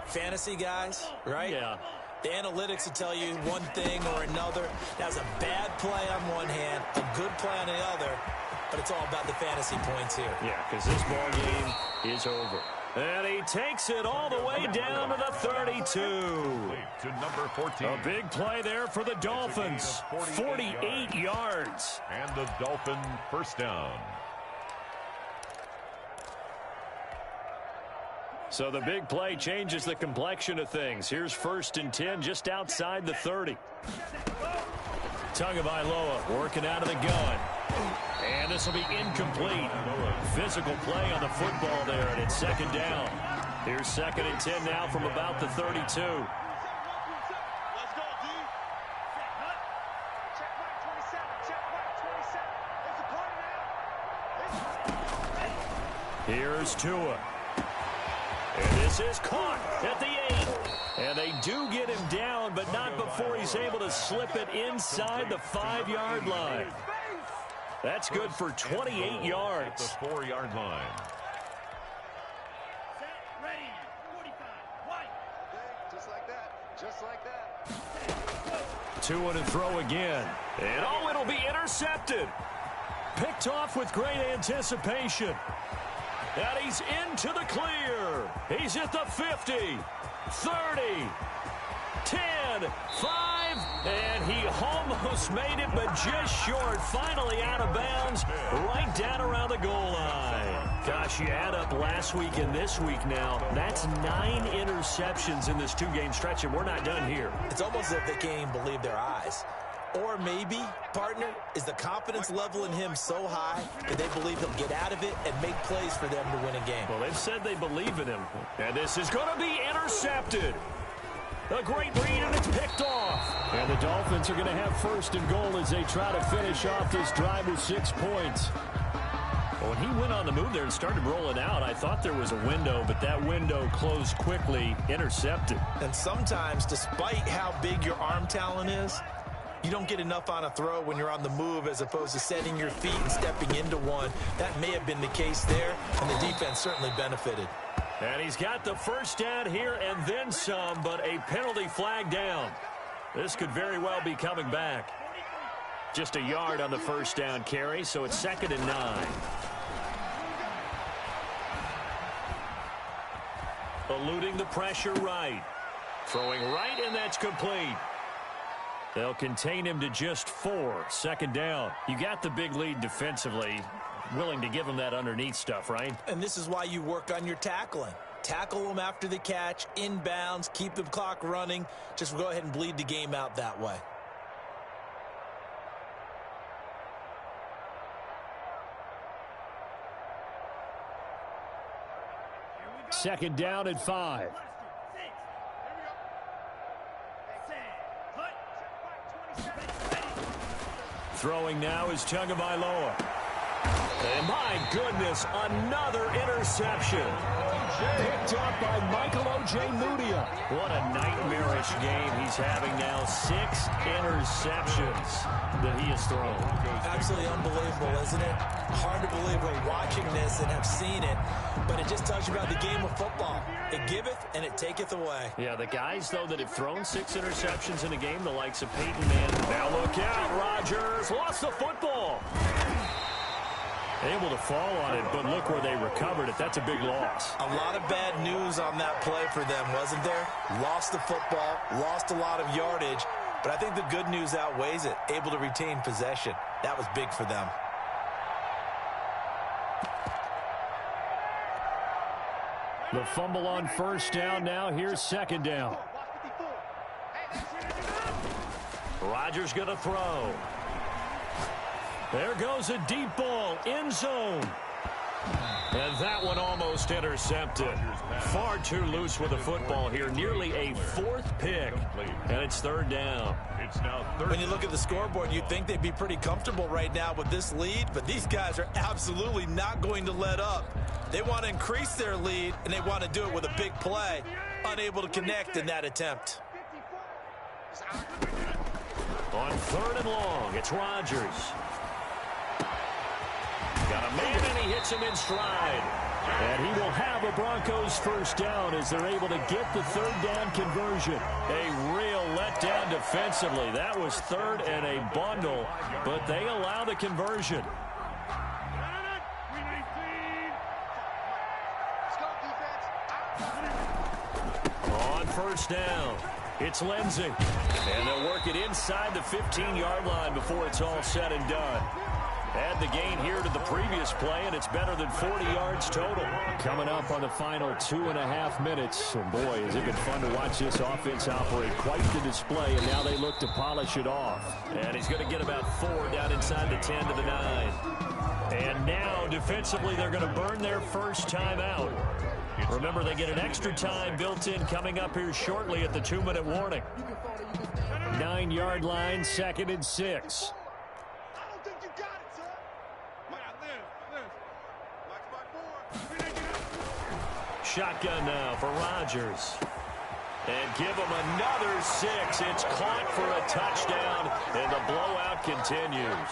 Fantasy guys, right? Yeah. The analytics will tell you one thing or another. That was a bad play on one hand, a good play on the other, but it's all about the fantasy points here. Yeah, because this ball game is over. And he takes it all the way down to the 32. To number 14. A big play there for the Dolphins. 48 yards. And the Dolphin first down. So the big play changes the complexion of things. Here's 1st and 10 just outside the 30. Tagovailoa working out of the gun. And this will be incomplete. Physical play on the football there, and it's 2nd down. Here's 2nd and 10 now from about the 32. Let's go, D. Check Mike 27, check Mike 27. It's a party now. Here's Tua. And this is caught at the 8. And they do get him down, but not before he's able to slip it inside the 5-yard line. That's good for 28 yards. The 4-yard line. Set, ready, 45, white. Just like that, just like that. Tua to throw again. And oh, it'll be intercepted. Picked off with great anticipation. And he's into the clear. He's at the 50, 30, 10, 5, and he almost made it, but just short. Finally out of bounds, right down around the goal line. Gosh, you add up last week and this week now. That's 9 interceptions in this 2-game stretch, and we're not done here. It's almost as if they can't even believe their eyes. Or maybe, partner, is the confidence level in him so high that they believe he'll get out of it and make plays for them to win a game. Well, they've said they believe in him. And this is going to be intercepted. A great read, and it's picked off. And the Dolphins are going to have 1st and goal as they try to finish off this drive with 6 points. Well, when he went on the move there and started rolling out, I thought there was a window, but that window closed quickly, intercepted. And sometimes, despite how big your arm talent is, you don't get enough on a throw when you're on the move as opposed to setting your feet and stepping into one. That may have been the case there, and the defense certainly benefited. And he's got the first down here and then some, but a penalty flag down. This could very well be coming back. Just a yard on the first down carry, so it's 2nd and 9. Eluding the pressure right. Throwing right, and that's complete. They'll contain him to just 4. 2nd down. You got the big lead defensively. willing to give them that underneath stuff, right? And this is why you work on your tackling. Tackle them after the catch, inbounds, keep the clock running. Just go ahead and bleed the game out that way. Second down and 5. Throwing now is Tagovailoa. And my goodness, another interception. Picked up by Michael Ojemudia. What a nightmarish game he's having now. 6 interceptions that he has thrown. Absolutely unbelievable, isn't it? Hard to believe we're watching this and have seen it, but it just tells you about the game of football. It giveth and it taketh away. Yeah, the guys, though, that have thrown 6 interceptions in a game, the likes of Peyton Manning. Now look out, Rodgers lost the football. Able to fall on it, but look where they recovered it. That's a big loss. A lot of bad news on that play for them, wasn't there? Lost the football, lost a lot of yardage, but I think the good news outweighs it. Able to retain possession. That was big for them. The fumble on first down now. Here's second down. Rodgers going to throw. There goes a deep ball, end zone. And that one almost intercepted. Far too loose with the football here. Nearly a 4th pick. And it's third down. When you look at the scoreboard, you'd think they'd be pretty comfortable right now with this lead, but these guys are absolutely not going to let up. They want to increase their lead, and they want to do it with a big play. Unable to connect in that attempt. On third and long, it's Rodgers. Got a man, and he hits him in stride. And he will have a Broncos first down as they're able to get the third down conversion. A real letdown defensively. That was third and a bundle, but they allow the conversion. On first down, it's Lindsey. And they'll work it inside the 15-yard line before it's all said and done. Add the gain here to the previous play, and it's better than 40 yards total. Coming up on the final 2.5 minutes. And boy, has it been fun to watch this offense operate. Quite the display, and now they look to polish it off. And he's going to get about 4 down inside the 10 to the 9. And now, defensively, they're going to burn their first time out. Remember, they get an extra time built in coming up here shortly at the 2-minute warning. 9-yard line, 2nd and 6. Shotgun now for Rodgers. And give him another 6. It's caught for a touchdown, and the blowout continues.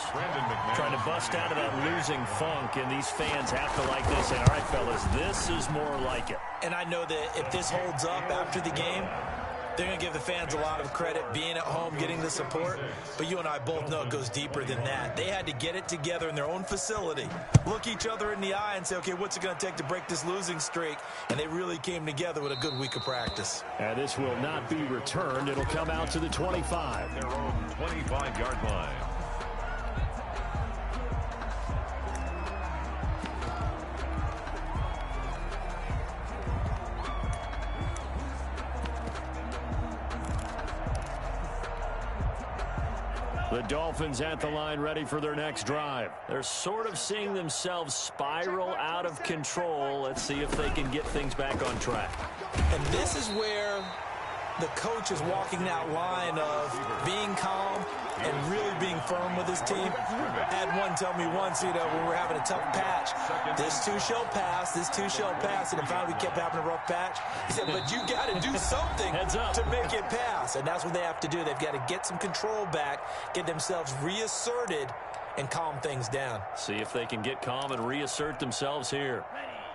Trying to bust out of that losing funk, and these fans have to like this. And all right, fellas, this is more like it. And I know that if this holds up after the game, they're going to give the fans a lot of credit being at home, getting the support. But you and I both know it goes deeper than that. They had to get it together in their own facility, look each other in the eye and say, okay, what's it going to take to break this losing streak? And they really came together with a good week of practice. And this will not be returned. It'll come out to the 25. Their own 25-yard line. The Dolphins at the line ready for their next drive. They're sort of seeing themselves spiral out of control. Let's see if they can get things back on track. And this is where the coach is walking that line of being calm and really being firm with his team. I had one tell me once, when we're having a tough patch, this too shall pass, this too shall pass, and finally we kept having a rough patch. He said, but you got to do something to make it pass, and that's what they have to do. They've got to get some control back, get themselves reasserted, and calm things down. See if they can get calm and reassert themselves here.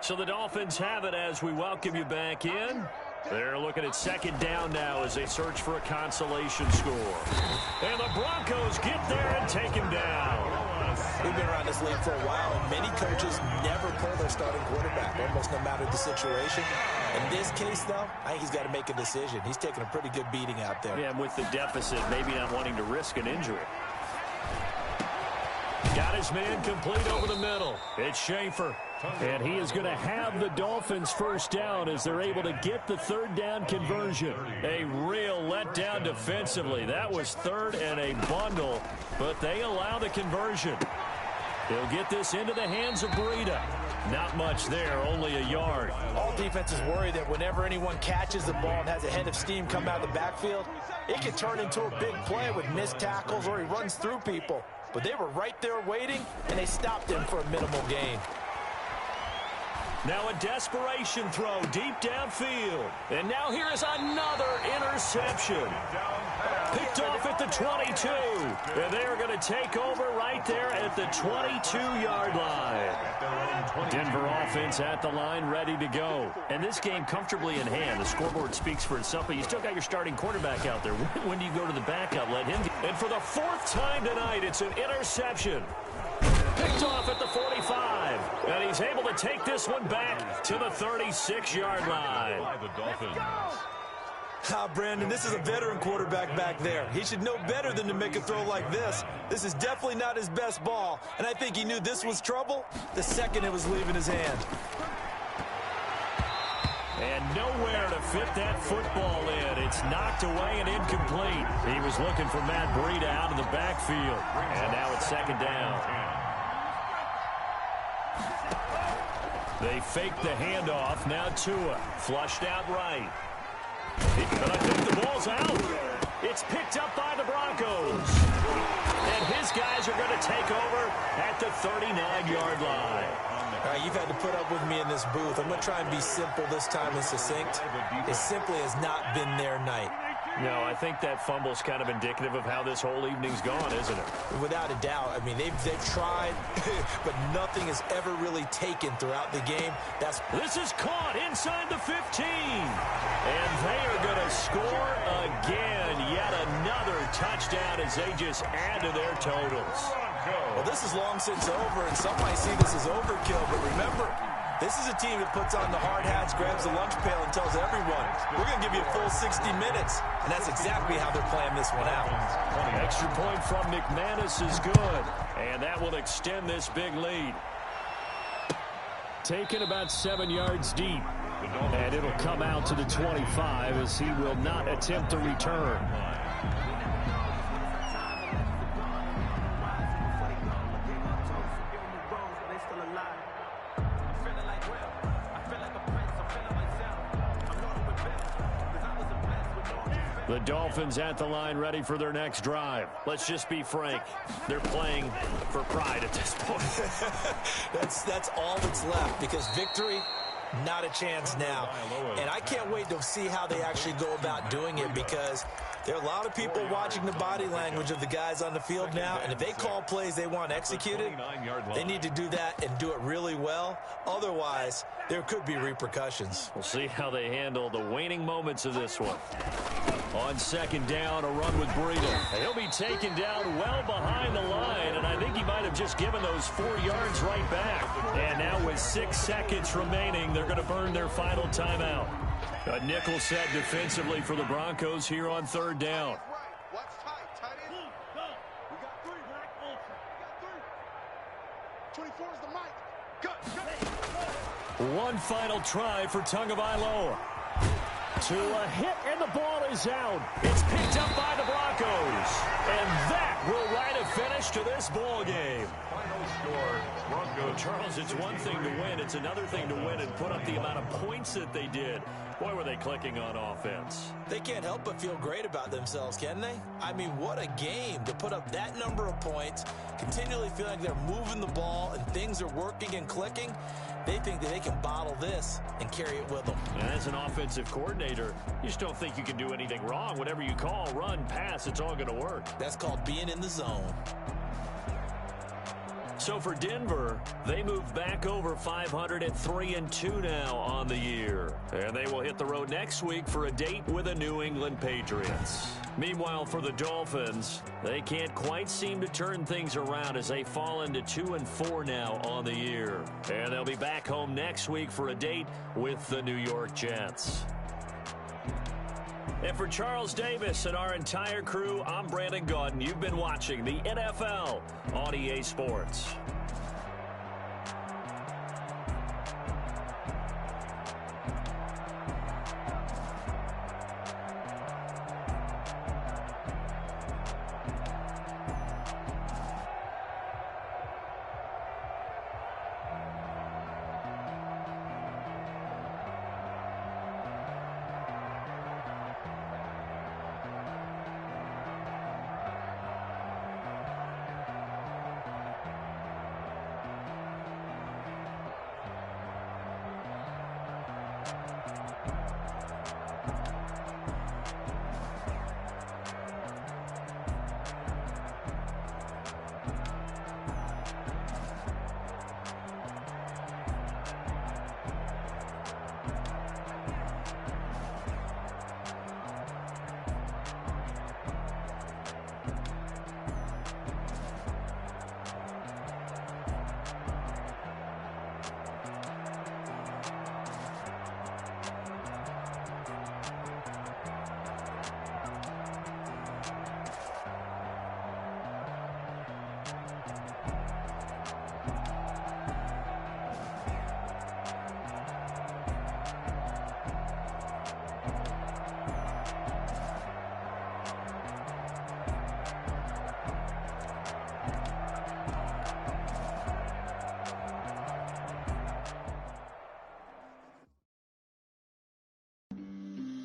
So the Dolphins have it as we welcome you back in. They're looking at second down now as they search for a consolation score. And the Broncos get there and take him down. We've been around this league for a while, and many coaches never pull their starting quarterback, almost no matter the situation. In this case, though, I think he's got to make a decision. He's taking a pretty good beating out there. Yeah, and with the deficit, maybe not wanting to risk an injury. Got his man complete over the middle. It's Schaefer. And he is going to have the Dolphins first down as they're able to get the third down conversion. A real letdown defensively. That was third and a bundle, but they allow the conversion. He'll get this into the hands of Breida. Not much there, only a yard. All defenses worry that whenever anyone catches the ball and has a head of steam come out of the backfield, it can turn into a big play with missed tackles or he runs through people. But they were right there waiting, and they stopped him for a minimal gain. Now a desperation throw deep downfield. And now here is another interception. Picked off at the 22. And they are going to take over right there at the 22-yard line. Denver offense at the line, ready to go. And this game comfortably in hand. The scoreboard speaks for itself, but you still got your starting quarterback out there. When do you go to the backup? Let him. And for the fourth time tonight, it's an interception. Picked off at the 45. And he's able to take this one back to the 36-yard line. Brandon, this is a veteran quarterback back there. He should know better than to make a throw like this. This is definitely not his best ball. And I think he knew this was trouble the second it was leaving his hand. And nowhere to fit that football in. It's knocked away and incomplete. He was looking for Matt Breida out of the backfield. And now it's second down. They fake the handoff. Now Tua flushed out right. But I think the ball's out. It's picked up by the Broncos. And his guys are going to take over at the 39-yard line. All right, you've had to put up with me in this booth. I'm going to try and be simple this time and succinct. It simply has not been their night. No, I think that fumble's kind of indicative of how this whole evening's gone, isn't it? Without a doubt. I mean, they've tried, but nothing has ever really taken throughout the game. This is caught inside the 15. And they are going to score again. Yet another touchdown as they just add to their totals. Well, this is long since over, and some might see this as overkill, but remember, this is a team that puts on the hard hats, grabs the lunch pail, and tells everyone, we're going to give you a full 60 minutes. And that's exactly how they're playing this one out. Extra point from McManus is good. And that will extend this big lead. Taken about 7 yards deep. And it'll come out to the 25 as he will not attempt to return. The Dolphins at the line, ready for their next drive. Let's just be frank. They're playing for pride at this point. That's all that's left, because victory, not a chance now. And I can't wait to see how they actually go about doing it, because there are a lot of people watching the body language of the guys on the field now, and if they call plays they want executed, they need to do that and do it really well. Otherwise, there could be repercussions. We'll see how they handle the waning moments of this one. On second down, a run with Breida. He'll be taken down well behind the line, and I think he might have just given those 4 yards right back. And now with 6 seconds remaining, they're going to burn their final timeout. A nickel set defensively for the Broncos here on third down. One final try for Tagovailoa. To a hit, and the ball is out. It's picked up by the Broncos. And that will write a finish to this ball game. Final score, Broncos. Charles, it's one thing to win. It's another thing to win and put up the amount of points that they did. Boy, were they clicking on offense. They can't help but feel great about themselves, can they? I mean, what a game to put up that number of points, continually feel like they're moving the ball and things are working and clicking. They think that they can bottle this and carry it with them. And as an offensive coordinator, you just don't think you can do anything wrong. Whatever you call, run, pass, it's all going to work. That's called being in the zone. So for Denver, they move back over 500 at 3-2 now on the year. And they will hit the road next week for a date with the New England Patriots. Meanwhile, for the Dolphins, they can't quite seem to turn things around as they fall into 2-4 now on the year. And they'll be back home next week for a date with the New York Jets. And for Charles Davis and our entire crew, I'm Brandon Gaudin. You've been watching the NFL on EA Sports.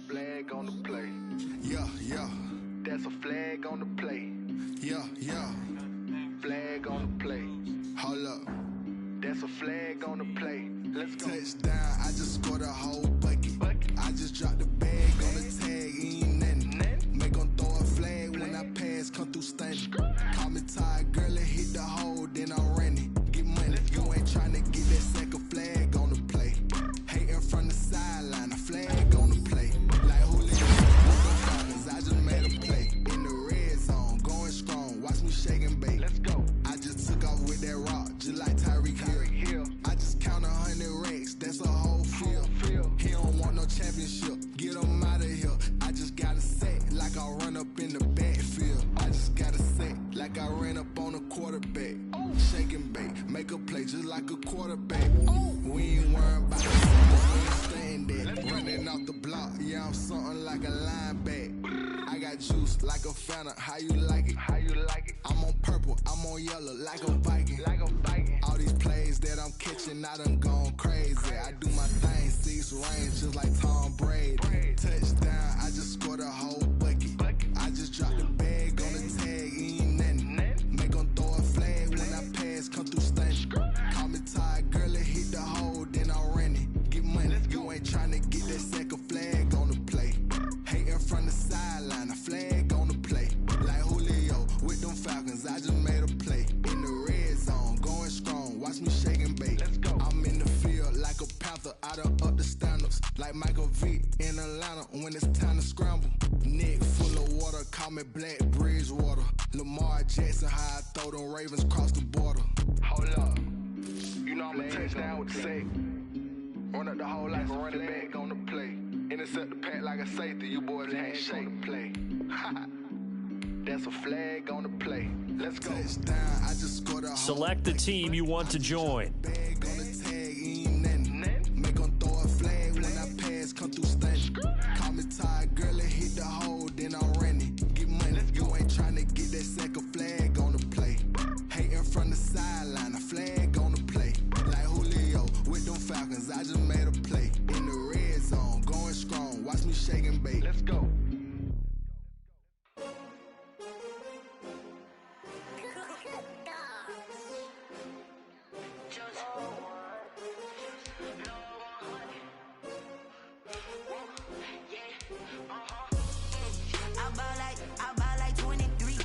Flag on the play. Yeah, yeah. That's a flag on the play. Yeah, yeah. Flag on the play. Hold up. That's a flag on the play. Let's go. Touchdown, I just scored a whole bucket. I just dropped the bag on the tag, ain't nothing. Make 'em throw a flag when I pass, come through stunning. Call me tired, girl, and hit the hole, then I'm running. Get money, you ain't trying to get that second flag on the play. Hating from the sideline, a flag on the play. Like Julio, I just made a play. In the red zone, going strong, watch me shake and bake. Let's go. I just took off with that rock, just like Tyreek Hill. I just count 100 racks, that's a whole field. He don't want no championship, get him out of here. I just got a set, like I run up in the backfield. I just got a set, like I ran up on a quarterback. Shake and bake, make a play just like a quarterback. We ain't worried about the numbers, we ain't staying there. Running off the block, yeah, I'm something like a linebacker. I got juice like a Fanta, how you like it? How you like it? I'm on purple, I'm on yellow, like a Viking. All these plays that I'm catching, I done gone crazy. I do my thing, 6 range, just like Tom Brady. Touchdown, I just scored a whole bucket. I just dropped the bag on the tag, ain't nothing. Make 'em throw a flag when I pass, come through stunning. Call me tired, girl, and hit the hole, then I'm running. Get money, you ain't trying to get that second flag on the play. Hating from the sideline, a flag on the play. Like Julio with them Falcons, I just made a play. In the red zone, going strong, watch me shake and bake. Let's go. I'm in the field like a Panther, I done up the standards. Like Michael Vick in Atlanta when it's time to scramble. Neck full of water, call me Black Bridgewater. Lamar Jackson, how I throw them Ravens cross the border. Hold up, you know I'm a touchdown with the sack. Run up the whole like a running back on the play. Intercept the pack like a safety, you boys ain't shake the play. That's a flag on the play. Let's go. Touchdown, I just scored a Select the team you want to join. bag on the tag, ain't nothing. Make 'em throw a flag when I pass, come through stunning. Call me tired, girl, and hit the hole, then I'm running. Get money, you ain't trying to get that second flag on the play. Hating from the sideline, a flag on the play. Like Julio with them Falcons, I just made a play. In the red zone, going strong, watch me shake and bake. Let's go. I buy like 23.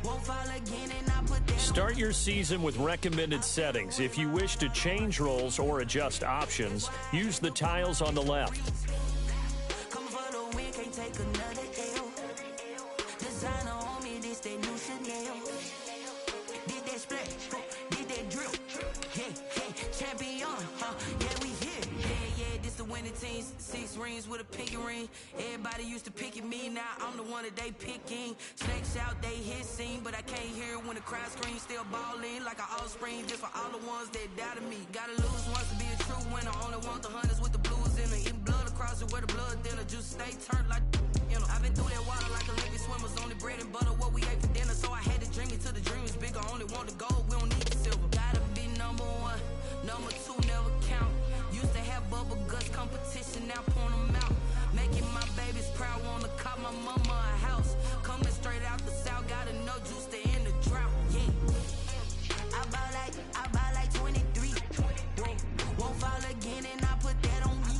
Won't fall again and I put that. Start your season with recommended settings. If you wish to change roles or adjust options, use the tiles on the left. Come for the win, can't take another L. Designer on me, this that new Chanel. Did that splash, did that drill. Yeah, champion, yeah, we here. Yeah, this the win Winning teams, 6 rings with a pinky ring. Everybody used to pick at me, now I'm the one that they picking. Snakes out, they hit scene, but I can't hear when the crowd screams. Still ballin' like an offspring, just for all the ones that doubted me. Gotta lose once to be a true winner. Only want the hunters with the blues in it. Eating blood across it where the blood thinner. Just stay turned like, you know. I've been through that water like Olympic swimmers. Only bread and butter, what we ate for dinner. So I had to dream it till the dream is bigger. Only want the gold, we don't need the silver. Gotta be number 1, number 2 never count. Used to have bubble guts competition, now point them out. Making my babies proud, wanna cop my mama a house. Coming straight out the south, got enough juice to end the drought, yeah. I buy like 23. Whoa, won't fall again and I put that on me.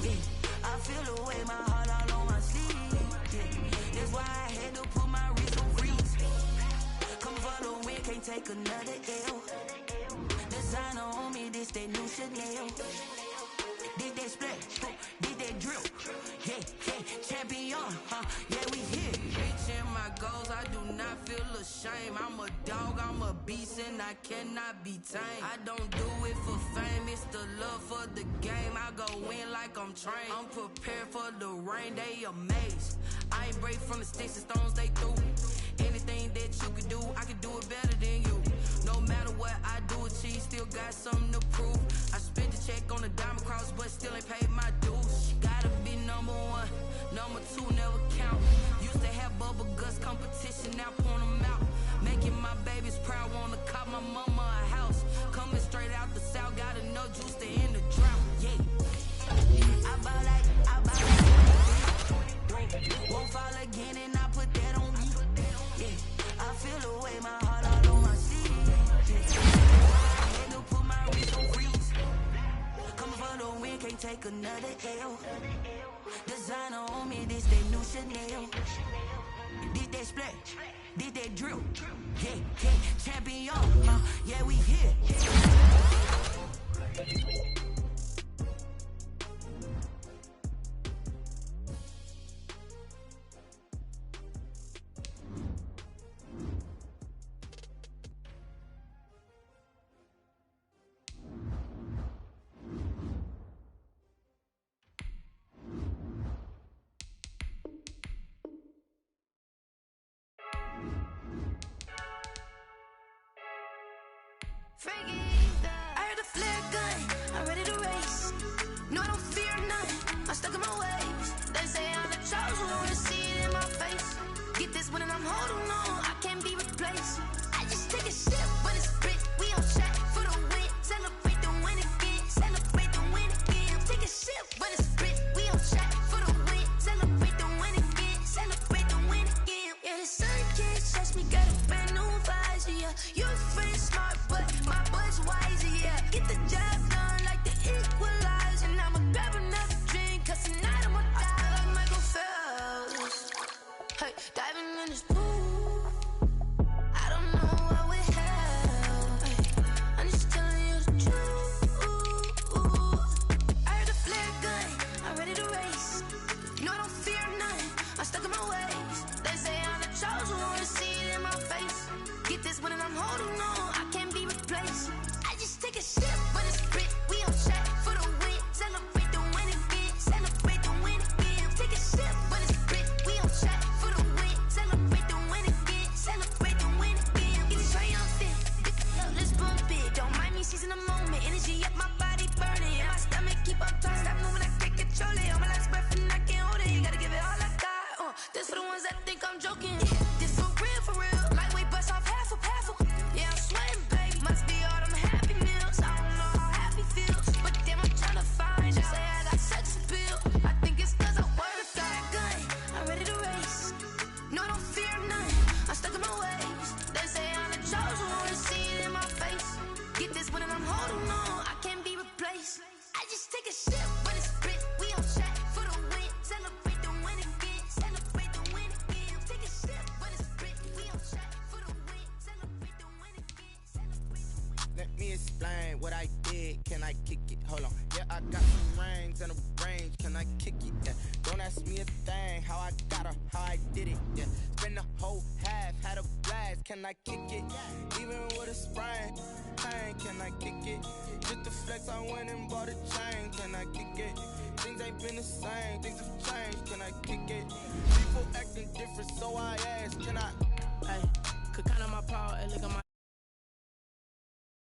Yeah, I feel the way, my heart all on my sleeve. Yeah, that's why I had to put my wrist on freeze. Come for the win, can't take another L. Designer on me, this that new Chanel. Did that splash, did that drill. Yeah, champion, yeah, we here. Reaching my goals, I do not feel ashamed. I'm a dog, I'm a beast, and I cannot be tamed. I don't do it for fame, it's the love for the game. I go in like I'm trained. I'm prepared for the rain, they amazed. I ain't break from the sticks and stones they threw. Anything that you can do, I can do it better than you. No matter what I do, achieve, still got something to prove. I spent the check on the diamond cross, but still ain't paid my dues. Gotta be number 1, number 2 never count. Used to have bubble guts competition, now point them out. Making my babies proud, wanna cop my mama a house. Coming straight out the south, got enough juice to end the drought, yeah. I buy like won't fall again and I put that on me. Yeah, I feel the way, my heart all on my sleeve. Yeah, I had to put my wrist on freeze. Coming for the win, can't take another L. Designer on me, this that new Chanel. Did that splash, did that drill. Yeah, champion, yeah, we here. I heard the flare gun, I'm ready to race. No, I don't fear none, I'm stuck in my ways. They say I'm the chosen one, see it in my face. Get this one and I'm holding on, I can't be replaced. I just take a sip, but it's spit, we on track for the win. Celebrate the win again, celebrate the win again. Take a sip, but it's spit, we on track for the win. Celebrate the win again, celebrate the win again. Yeah, the sun can't touch me, got a brand new visor, yeah. Your friend's smart, but my boy's wiser, yeah. Get the job done like the equalizer. And I'ma grab another drink, cause tonight I'ma die like Michael Phelps. Hey, diving in this pool, I don't know what we have. Hey, I'm just telling you the truth. I heard the flare gun, I'm ready to race. No, I don't fear none, I'm stuck in my ways. They say I'm the chosen one, see it in my face. Get this one and I'm holding on, I can't be replaced. I just take a sip, but it's spit, we on track for the win. Celebrate the win again, celebrate the win again. Take a sip, but it's spit, we on track for the win. Celebrate the win again, celebrate the win again. Get it triumphant, let's bump it. Don't mind me seizing the moment, energy up my body burning. And my stomach keep up tight, stop moving, I can't control it. On my last breath and I can't hold it, you gotta give it all I got. This for the ones that think I'm joking. This for real, lightweight bust off half a. Yeah, I'm sweating, babe, must be all them happy meals. I don't know how happy feels, but damn, I'm tryna find you. Say I got sex appeal, I think it's cause I wear a fire gun. I'm ready to race, no, I don't fear none, I'm stuck in my ways. They say I'm the chosen one, see it in my face. Get this one and I'm holding on, I can't be replaced. I just take a sip, but it's spit, we on track for the win. Celebrate the win again, celebrate the win again. Take a sip, but it's spit, we on track for the win. Celebrate the win again, celebrate the win. Let me explain what I did. Can I kick it? Hold on. Yeah, I got some rings and a range. Can I kick it? Yeah. Don't ask me a thing. How I got her, how I did it. Yeah. Spend the whole half, had a blast. Can I kick it? Even with a sprain, pain. Can I kick it? Just the flex, I I went and bought a chain. Can I kick it? Things ain't been the same, things have changed.